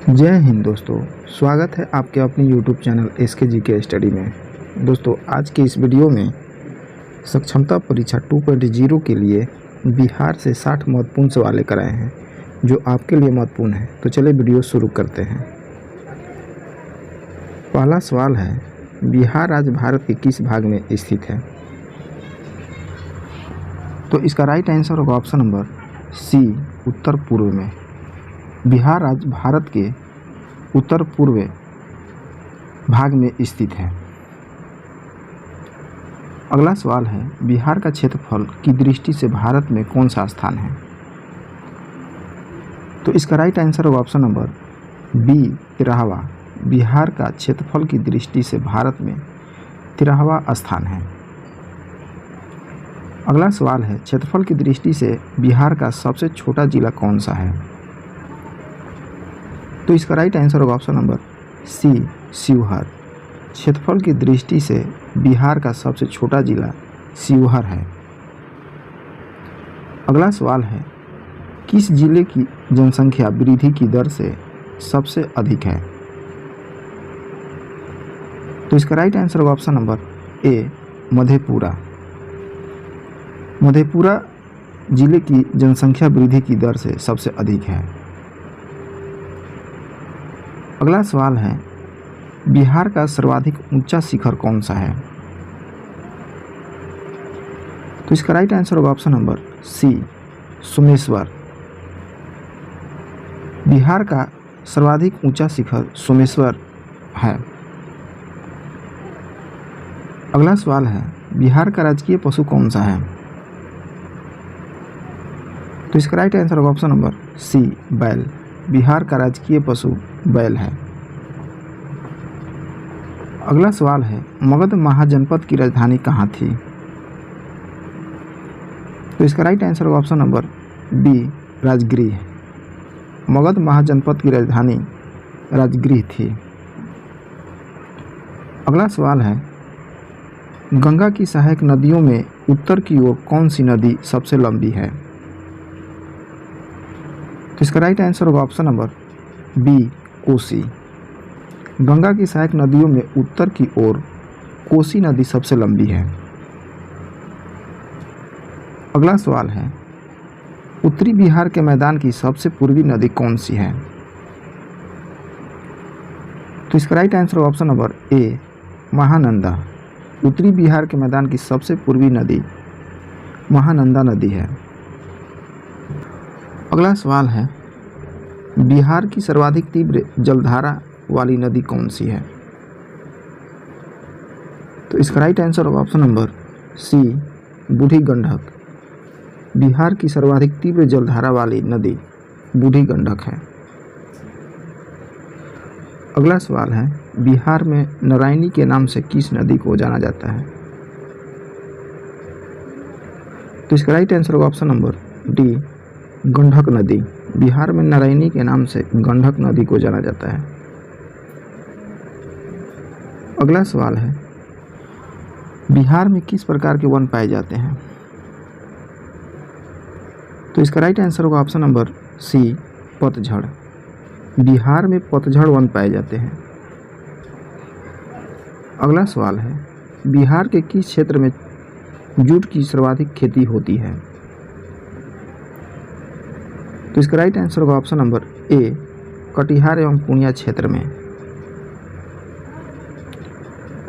जय हिंद दोस्तों। स्वागत है आपके अपने YouTube चैनल SKGK स्टडी में। दोस्तों आज के इस वीडियो में सक्षमता परीक्षा 2.0 के लिए बिहार से 60 महत्वपूर्ण सवाल लेकर आए हैं जो आपके लिए महत्वपूर्ण है। तो चलिए वीडियो शुरू करते हैं। पहला सवाल है, बिहार राज्य भारत के किस भाग में स्थित है? तो इसका राइट आंसर होगा ऑप्शन नंबर सी, उत्तर पूर्व में। बिहार राज्य भारत के उत्तर पूर्व भाग में स्थित है। अगला सवाल है, बिहार का क्षेत्रफल की दृष्टि से भारत में कौन सा स्थान है? तो इसका राइट आंसर होगा ऑप्शन नंबर बी, 13वां। बिहार का क्षेत्रफल की दृष्टि से भारत में 13वां स्थान है। अगला सवाल है, क्षेत्रफल की दृष्टि से बिहार का सबसे छोटा जिला कौन सा है? तो इसका राइट आंसर होगा ऑप्शन नंबर सी, शिवहर। क्षेत्रफल की दृष्टि से बिहार का सबसे छोटा जिला शिवहर है। अगला सवाल है, किस जिले की जनसंख्या वृद्धि की दर से सबसे अधिक है? तो इसका राइट आंसर होगा ऑप्शन नंबर ए, मधेपुरा। मधेपुरा जिले की जनसंख्या वृद्धि की दर से सबसे अधिक है। अगला सवाल है, बिहार का सर्वाधिक ऊंचा शिखर कौन सा है? तो इसका राइट आंसर होगा option number C, Someshwar. Bihar का सर्वाधिक ऊंचा शिखर सोमेश्वर है। अगला सवाल है, बिहार का राजकीय पशु कौन सा है? तो इसका राइट आंसर होगा ऑप्शन नंबर सी, बैल। बिहार का राजकीय पशु बैल है। अगला सवाल है, मगध महाजनपद की राजधानी कहाँ थी? तो इसका राइट आंसर होगा option number B, Rajgriha. Magadh Mahajanapada की राजधानी राजगृह थी। अगला सवाल है, गंगा की सहायक नदियों में उत्तर की ओर कौन सी नदी सबसे लंबी है? तो इसका राइट आंसर होगा option number B, Kosi. Ganga की सहायक नदियों में उत्तर की ओर कोसी नदी सबसे लंबी है। अगला सवाल है, उत्तरी बिहार के मैदान की सबसे पूर्वी नदी कौन सी है? तो इसका राइट आंसर होगा ऑप्शन नंबर ए, महानंदा। उत्तरी बिहार के मैदान की सबसे पूर्वी नदी महानंदा नदी है। अगला सवाल है, बिहार की सर्वाधिक तीव्र जलधारा वाली नदी कौन सी है? तो इसका राइट आंसर होगा ऑप्शन नंबर सी, बूढ़ी गंडक। बिहार की सर्वाधिक तीव्र जलधारा वाली नदी बूढ़ी गंडक है। अगला सवाल है, बिहार में नारायणी के नाम से किस नदी को जाना जाता है? तो इसका राइट आंसर होगा ऑप्शन नंबर डी, गंडक नदी। बिहार में नारायणी के नाम से गंडक नदी को जाना जाता है। अगला सवाल है, बिहार में किस प्रकार के वन पाए जाते हैं? तो इसका राइट आंसर होगा ऑप्शन नंबर सी, पतझड़। बिहार में पतझड़ वन पाए जाते हैं। अगला सवाल है, बिहार के किस क्षेत्र में जूट की सर्वाधिक खेती होती है? तो इसका राइट आंसर होगा ऑप्शन नंबर ए, कटिहार एवं पूर्णिया क्षेत्र में।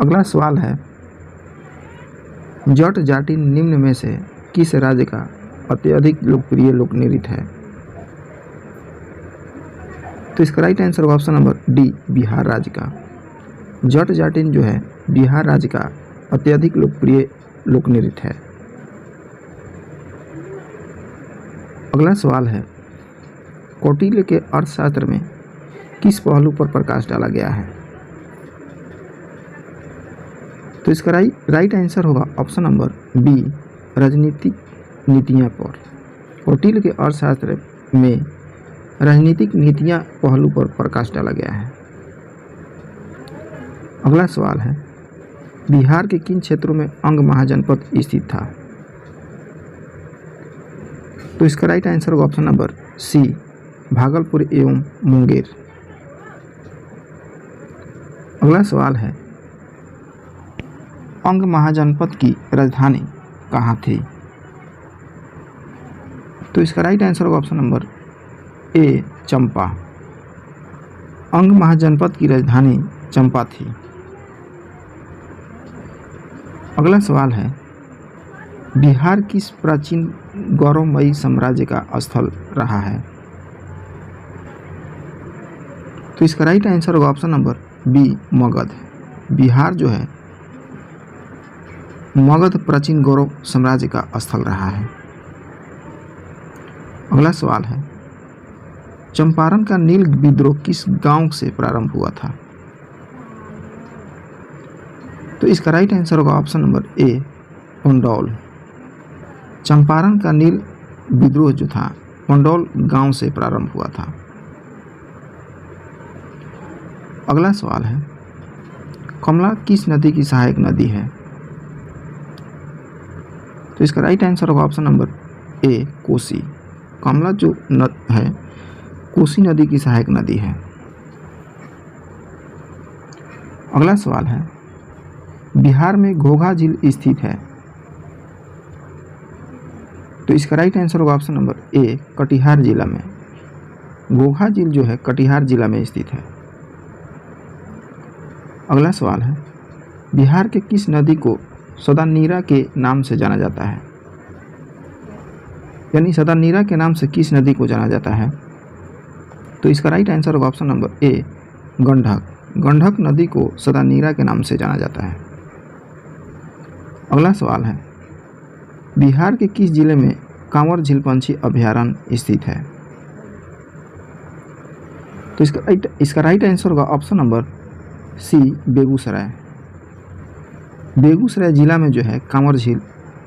अगला सवाल है, जट जाति निम्न में से किस राज्य का अत्यधिक लोकप्रिय लोक नृत्य है? तो इसका राइट आंसर होगा ऑप्शन नंबर डी, बिहार राज्य का। जट जाटिन जो है बिहार राज्य का अत्यधिक लोकप्रिय लोक नृत्य है। अगला सवाल है, कौटिल्य के अर्थशास्त्र में किस पहलू पर प्रकाश डाला गया है? तो इसका राइट आंसर होगा ऑप्शन नंबर बी, राजनीतिक नीतियां पर। कौटिल्य के अर्थशास्त्र में राजनीतिक नीतियां पहलू पर प्रकाश डाला गया है। अगला सवाल है, बिहार के किन क्षेत्रों में अंग महाजनपद स्थित था? तो इसका राइट आंसर होगा ऑप्शन नंबर सी, भागलपुर एवं मुंगेर। अगला सवाल है, अंग महाजनपद की राजधानी कहाँ थी? तो इसका राइट आंसर होगा ऑप्शन नंबर ए, चंपा। अंग महाजनपद की राजधानी चंपा थी। अगला सवाल है, बिहार किस प्राचीन गौरवमयी साम्राज्य का स्थल रहा है? तो इसका राइट आंसर होगा option number B, Magadh. Bihar जो है मगध प्राचीन गौरव साम्राज्य का स्थल रहा है। अगला सवाल है, चंपारण का नील विद्रोह किस गांव से प्रारंभ हुआ था? तो इसका राइट आंसर होगा ऑप्शन नंबर ए, पंडौल। चंपारण का नील विद्रोह जो था पंडौल गांव से प्रारंभ हुआ था। अगला सवाल है, कमला किस नदी की सहायक नदी है? तो इसका राइट आंसर होगा ऑप्शन नंबर ए, कोसी। कमला जो है कोसी नदी की सहायक नदी है। अगला सवाल है, बिहार में घोघा झील स्थित है। तो इसका राइट आंसर होगा ऑप्शन नंबर ए, कटिहार जिला में। घोघा झील जो है कटिहार जिला में स्थित है। अगला सवाल है, बिहार के किस नदी को सदानीरा के नाम से जाना जाता है? यानी सदानीरा के नाम से किस नदी को जाना जाता है? तो इसका राइट आंसर होगा ऑप्शन नंबर ए, गंडक। गंडक नदी को सदानीरा के नाम से जाना जाता है। अगला सवाल है, बिहार के किस जिले में कांवर झील पंछी अभयारण्य स्थित है? तो इसका राइट आंसर होगा option number C, Begusarai. Begusarai जिला में जो है कांवर झील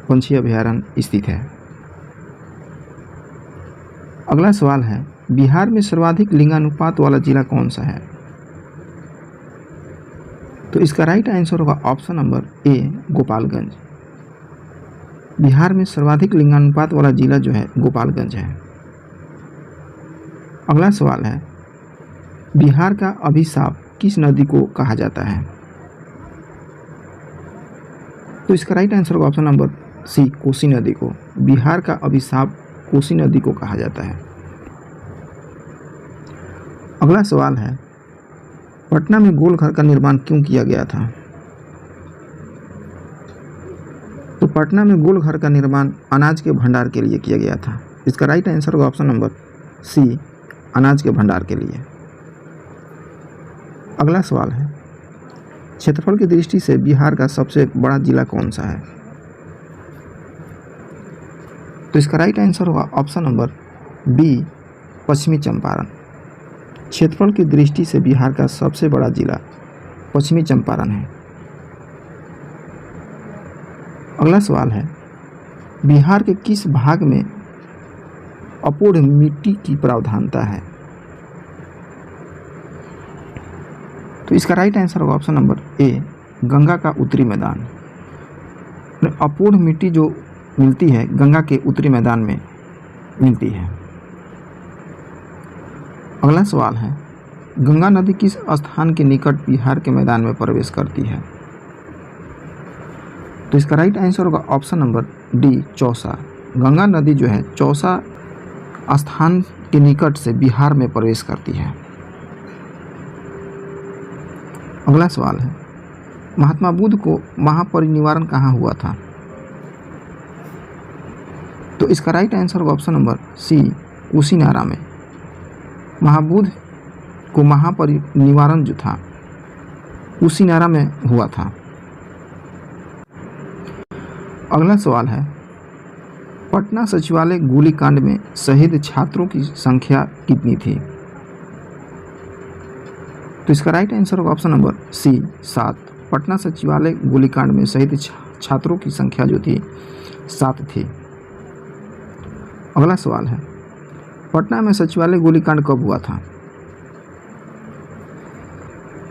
पंछी अभयारण्य स्थित है। अगला सवाल है, बिहार में सर्वाधिक लिंगानुपात वाला जिला कौन सा है? तो इसका राइट आंसर होगा ऑप्शन नंबर ए, गोपालगंज। बिहार में सर्वाधिक लिंगानुपात वाला जिला जो है गोपालगंज है। अगला सवाल है, बिहार का अभिशाप किस नदी को कहा जाता है? तो इसका राइट आंसर होगा ऑप्शन नंबर सी, कोसी नदी को। बिहार का अभिशाप कोसी नदी को कहा जाता है। अगला सवाल है, पटना में गोल घर का निर्माण क्यों किया गया था? तो पटना में गोल घर का निर्माण अनाज के भंडार के लिए किया गया था। इसका राइट आंसर होगा ऑप्शन नंबर सी, अनाज के भंडार के लिए। अगला सवाल है, क्षेत्रफल की दृष्टि से बिहार का सबसे बड़ा जिला कौन सा है? तो इसका राइट आंसर होगा ऑप्शन नंबर बी, पश्चिमी चंपारण। क्षेत्रफल की दृष्टि से बिहार का सबसे बड़ा जिला पश्चिमी चंपारण है। अगला सवाल है, बिहार के किस भाग में अपूर्ण मिट्टी की प्रावधानता है? तो इसका राइट आंसर होगा ऑप्शन नंबर ए, गंगा का उत्तरी मैदान। अपूर्ण मिट्टी जो मिलती है गंगा के उत्तरी मैदान में मिलती है। अगला सवाल है, गंगा नदी किस स्थान के निकट बिहार के मैदान में प्रवेश करती है? तो इसका राइट आंसर होगा option number D, Chausa. Ganga नदी जो है चौसा स्थान के निकट से बिहार में प्रवेश करती है। अगला सवाल है, महात्मा बुद्ध को महापरिनिर्वाण कहाँ हुआ था? तो इसका राइट आंसर होगा ऑप्शन नंबर सी, कुशीनारा में। महाबुद्ध को महापरिनिर्वाण जो था कुशीनारा में हुआ था। अगला सवाल है, पटना सचिवालय गोलीकांड में शहीद छात्रों की संख्या कितनी थी? तो इसका राइट आंसर होगा ऑप्शन नंबर सी, 7। पटना सचिवालय गोलीकांड में शहीद छात्रों की संख्या जो थी 7 थी। अगला सवाल है, पटना में सचिवालय गोलीकांड कब हुआ था?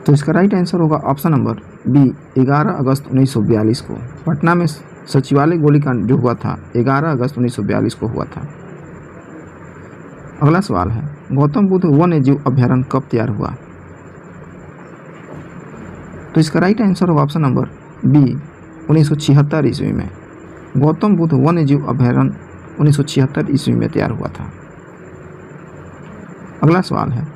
तो इसका राइट आंसर होगा ऑप्शन नंबर बी, 11 अगस्त 1942 को। पटना में सचिवालय गोलीकांड जो हुआ था 11 अगस्त 1942 को हुआ था। अगला सवाल है, गौतम बुद्ध वन्य जीव अभयारण्य कब तैयार हुआ? तो इसका राइट आंसर होगा ऑप्शन नंबर बी 1976 ईस्वी में। गौतम बुद्ध वन्य जीव अभयारण्य 1976 ईस्वी में तैयार हुआ था। अगला सवाल है,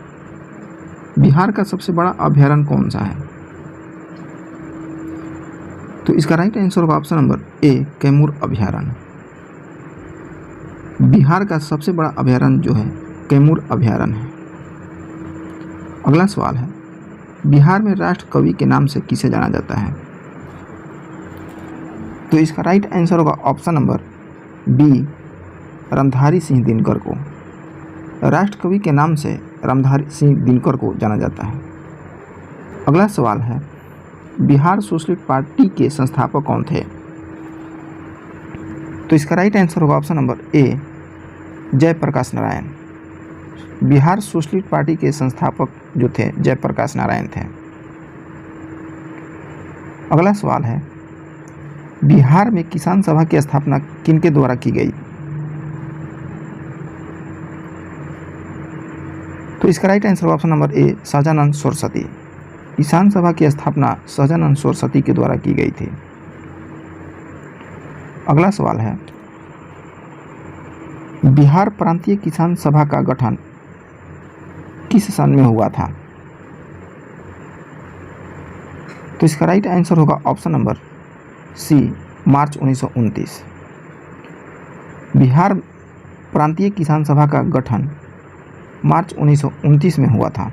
बिहार का सबसे बड़ा अभयारण्य कौन सा है? तो इसका राइट आंसर होगा ऑप्शन नंबर ए कैमूर अभयारण्य। बिहार का सबसे बड़ा अभयारण्य जो है कैमूर अभयारण्य है। अगला सवाल है, बिहार में राष्ट्र कवि के नाम से किसे जाना जाता है? तो इसका राइट आंसर होगा option number B Ramdhari Singh Dinkar को। राष्ट्र कवि के नाम से रामधारी सिंह दिनकर को जाना जाता है। अगला सवाल है, बिहार सोशलिस्ट पार्टी के संस्थापक कौन थे? तो इसका राइट आंसर होगा option number A Jayaprakash Narayan. Bihar Socialist Party के संस्थापक जो थे जयप्रकाश नारायण थे। अगला सवाल है, बिहार में किसान सभा की स्थापना किनके द्वारा की गई? तो इसका राइट आंसर ऑप्शन नंबर ए सहजानंद सरस्वती। किसान सभा की स्थापना सहजानंद सरस्वती के द्वारा की गई थी। अगला सवाल है, बिहार प्रांतीय किसान सभा का गठन किस सन में हुआ था? तो इसका राइट आंसर होगा ऑप्शन नंबर सी मार्च 1929। बिहार प्रांतीय किसान सभा का गठन मार्च 1929 में हुआ था।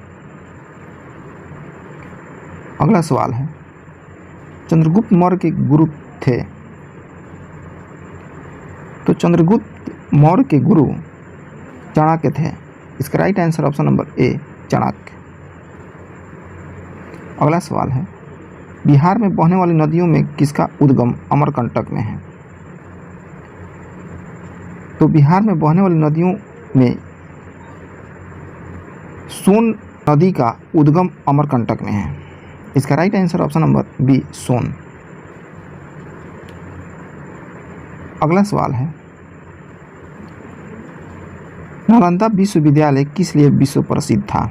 अगला सवाल है, चंद्रगुप्त मौर्य के गुरु थे? तो चंद्रगुप्त मौर्य के गुरु चाणक्य थे। इसका राइट आंसर ऑप्शन नंबर ए चाणक्य। अगला सवाल है, बिहार में बहने वाली नदियों में किसका उद्गम अमरकंटक में है? तो बिहार में बहने वाली नदियों में सोन नदी का उद्गम अमरकंटक में है। इसका right answer option number B Son. अगला सवाल है, नालंदा विश्वविद्यालय किस लिए विश्व प्रसिद्ध था?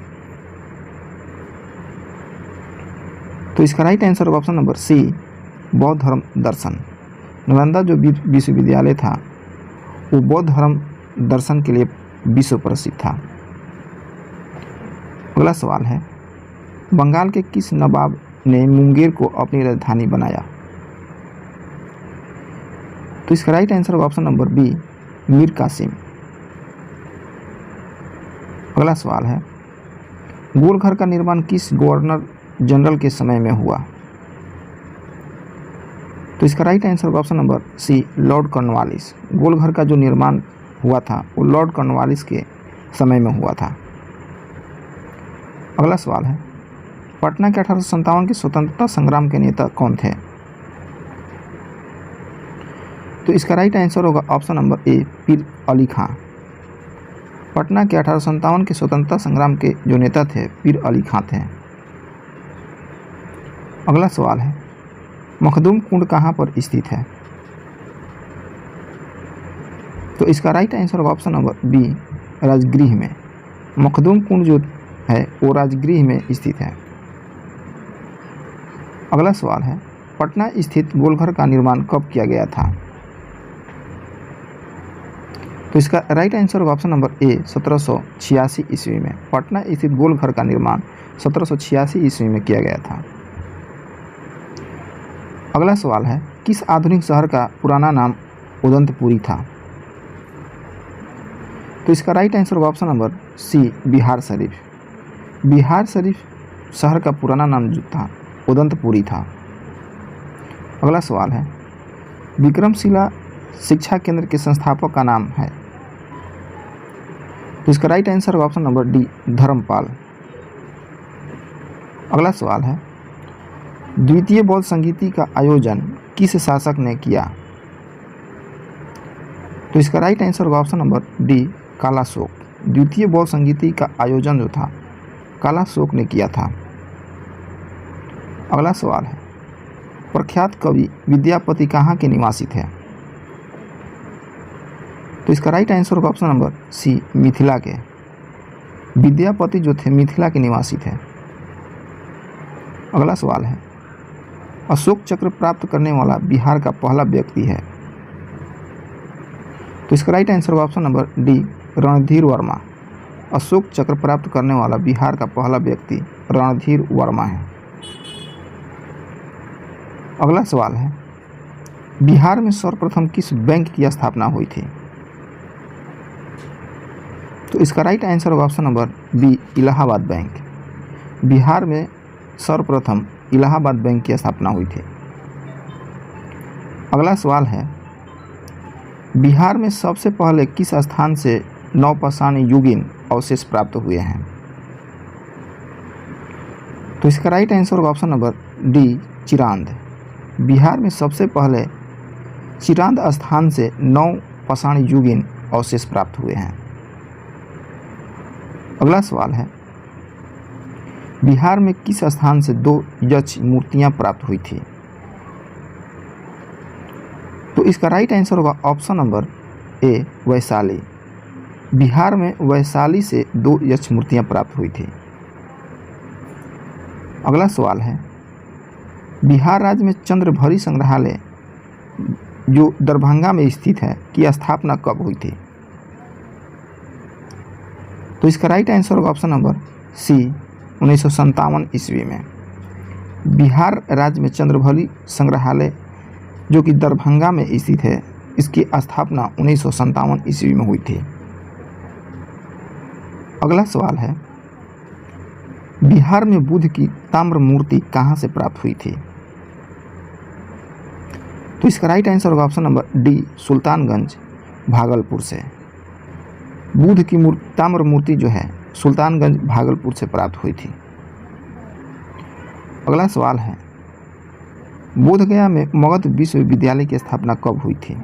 तो इसका right answer option number C बौद्ध धर्म दर्शन। नालंदा जो विश्वविद्यालय था वो बौद्ध धर्म दर्शन के लिए विश्व प्रसिद्ध था। अगला सवाल है, बंगाल के किस नवाब ने मुंगेर को अपनी राजधानी बनाया? तो इसका right answer option number B Mir Qasim. अगला सवाल है, गोलघर का निर्माण किस गवर्नर जनरल के समय में हुआ? तो इसका right answer option number C Lord Cornwallis. Golghar का जो निर्माण हुआ था वो लॉर्ड कॉर्नवालिस के समय में हुआ था। अगला सवाल है, पटना के 1857 के स्वतंत्रता संग्राम के नेता कौन थे? तो इसका राइट आंसर होगा ऑप्शन नंबर ए पीर अली खां। पटना के 1857 के स्वतंत्रता संग्राम के जो नेता थे पीर अली खां थे। अगला सवाल है, मखदूम कुंड कहाँ पर स्थित है? तो इसका राइट आंसर होगा ऑप्शन नंबर बी राजगृह में। मखदूम कुंड जो है वो राजगृह में स्थित है। अगला सवाल है, पटना स्थित गोलघर का निर्माण कब किया गया था? तो इसका राइट आंसर होगा ऑप्शन नंबर ए 1786 ईस्वी में। पटना स्थित गोलघर का निर्माण 1786 ईस्वी में किया गया था। अगला सवाल है, किस आधुनिक शहर का पुराना नाम उदंतपुरी था? तो इसका राइट आंसर होगा ऑप्शन नंबर सी बिहार शरीफ। बिहार शरीफ शहर का पुराना नाम जो था उदंतपुरी था। अगला सवाल है, विक्रमशिला शिक्षा केंद्र के संस्थापक का नाम है? तो इसका राइट आंसर होगा ऑप्शन नंबर डी धर्मपाल। अगला सवाल है, द्वितीय बौद्ध संगीति का आयोजन किस शासक ने किया? तो इसका राइट आंसर होगा ऑप्शन नंबर डी कालाशोक। द्वितीय बौद्ध संगीति का आयोजन जो था कालाशोक ने किया था। अगला सवाल है, प्रख्यात कवि विद्यापति कहाँ के निवासी थे? तो इसका राइट आंसर होगा ऑप्शन नंबर सी मिथिला के। विद्यापति जो थे मिथिला के निवासी थे। अगला सवाल है, अशोक चक्र प्राप्त करने वाला बिहार का पहला व्यक्ति है? तो इसका राइट आंसर होगा option number D, Randhir Verma. Ashok चक्र प्राप्त करने वाला बिहार का पहला व्यक्ति रणधीर वर्मा है। अगला सवाल है, बिहार में सर्वप्रथम किस बैंक की स्थापना हुई थी? तो इसका राइट आंसर होगा option number B, Allahabad bank. Bihar में सर्वप्रथम इलाहाबाद बैंक की स्थापना हुई थी। अगला सवाल है, बिहार में सबसे पहले किस स्थान से नवपाषाण युगीन अवशेष प्राप्त हुए हैं? तो इसका राइट आंसर होगा option number D, Chirand. Bihar में सबसे पहले चिरांद स्थान से नवपाषाण युगीन अवशेष प्राप्त हुए हैं। अगला सवाल है, बिहार में किस स्थान से 2 यक्ष मूर्तियां प्राप्त हुई थी? तो इसका राइट आंसर होगा ऑप्शन नंबर ए, वैशाली। बिहार में वैशाली से 2 यक्ष मूर्तियां प्राप्त हुई थी। अगला सवाल है, बिहार राज्य में चंद्रभरी संग्रहालय जो दरभंगा में स्थित है की स्थापना कब हुई थी? तो इसका राइट आंसर होगा ऑप्शन नंबर सी, 1957 ईस्वी में। बिहार राज्य में चंद्रभरी संग्रहालय जो कि दरभंगा में स्थित है, इसकी स्थापना 1957 ईस्वी में हुई थी। अगला सवाल है, बिहार में बुद्ध की ताम्र मूर्ति कहाँ से प्राप्त हुई थी? तो इसका राइट आंसर होगा option number D, Sultanganj, Bhagalpur से। बुद्ध की ताम्र मूर्ति जो है सुल्तानगंज, भागलपुर से प्राप्त हुई थी। अगला सवाल है, बोधगया में मगध विश्वविद्यालय की स्थापना कब हुई थी?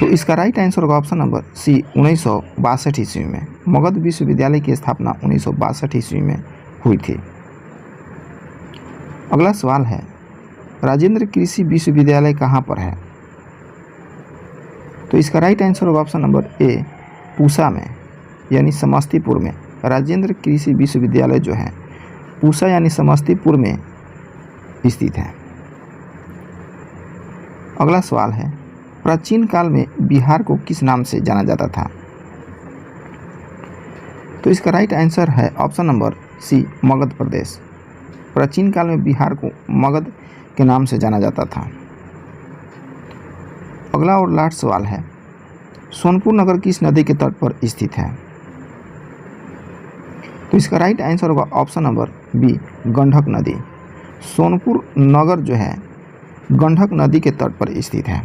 तो इसका राइट आंसर होगा ऑप्शन नंबर सी, 1962 ईस्वी में। मगध विश्वविद्यालय की स्थापना 1962 ईस्वी में हुई थी। अगला सवाल है, राजेंद्र कृषि विश्वविद्यालय कहाँ पर है? तो इसका राइट आंसर होगा ऑप्शन नंबर ए, पूसा में यानी समस्तीपुर में। राजेंद्र कृषि विश्वविद्यालय जो है पूसा यानी समस्तीपुर में स्थित है। अगला सवाल है, प्राचीन काल में बिहार को किस नाम से जाना जाता था? तो इसका राइट आंसर है ऑप्शन नंबर सी, मगध प्रदेश। प्राचीन काल में बिहार को मगध के नाम से जाना जाता था। अगला और लास्ट सवाल है, सोनपुर नगर किस नदी के तट पर स्थित है? तो इसका राइट आंसर होगा ऑप्शन नंबर बी, गंडक नदी। सोनपुर नगर जो है गंडक नदी के तट पर स्थित है।